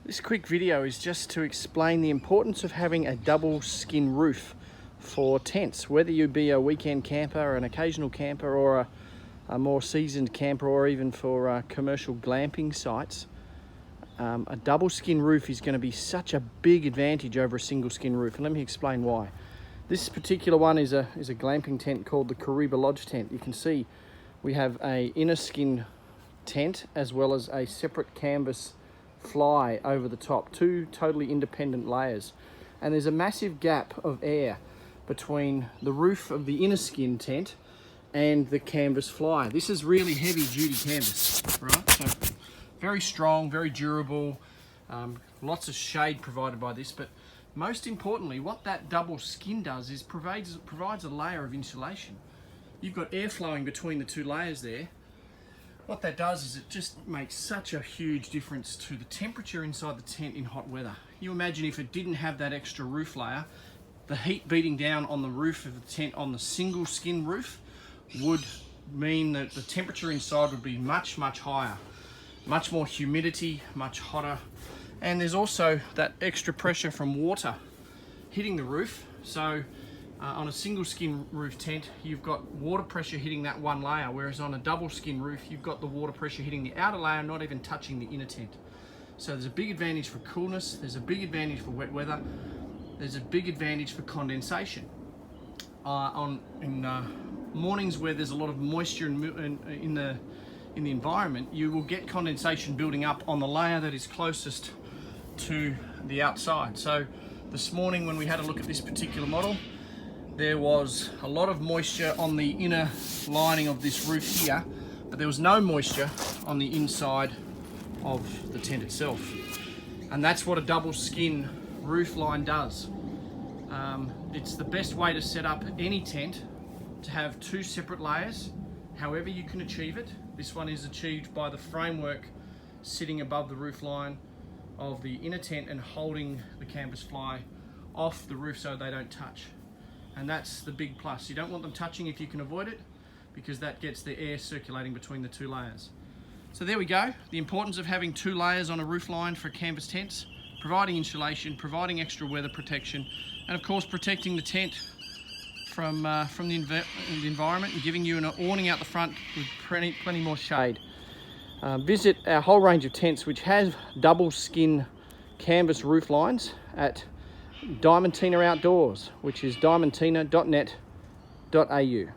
This quick video is just to explain the importance of having a double skin roof for tents, whether you be a weekend camper, an occasional camper, or a more seasoned camper, or even for commercial glamping sites. A double skin roof is going to be such a big advantage over a single skin roof, and let me explain why. This particular one is a glamping tent called the Kariba Lodge tent. You can see we have a inner skin tent as well as a separate canvas fly over the top, two totally independent layers, and there's a massive gap of air between the roof of the inner skin tent and the canvas fly. This is really heavy duty canvas, right? So very strong, very durable, lots of shade provided by this, but most importantly, what that double skin does is provides a layer of insulation. You've got air flowing between the two layers there. What that does is it just makes such a huge difference to the temperature inside the tent in hot weather. You imagine if it didn't have that extra roof layer, the heat beating down on the roof of the tent on the single skin roof would mean that the temperature inside would be much higher. Much more humidity, much hotter. And there's also that extra pressure from water hitting the roof. So on a single skin roof tent, you've got water pressure hitting that one layer, whereas on a double skin roof, you've got the water pressure hitting the outer layer, not even touching the inner tent. So there's a big advantage for coolness, there's a big advantage for wet weather, there's a big advantage for condensation. In mornings where there's a lot of moisture in the environment, you will get condensation building up on the layer that is closest to the outside. So this morning when we had a look at this particular model, there was a lot of moisture on the inner lining of this roof here, but there was no moisture on the inside of the tent itself. And that's what a double skin roof line does. It's the best way to set up any tent, to have two separate layers, however you can achieve it. This one is achieved by the framework sitting above the roof line of the inner tent and holding the canvas fly off the roof so they don't touch. And that's the big plus. You don't want them touching if you can avoid it, because that gets the air circulating between the two layers. So there we go, the importance of having two layers on a roof line for canvas tents, providing insulation, providing extra weather protection, and of course protecting the tent from the environment and giving you an awning out the front with plenty more shade. Visit our whole range of tents which have double skin canvas roof lines at Diamantina Outdoors, which is diamantina.net.au.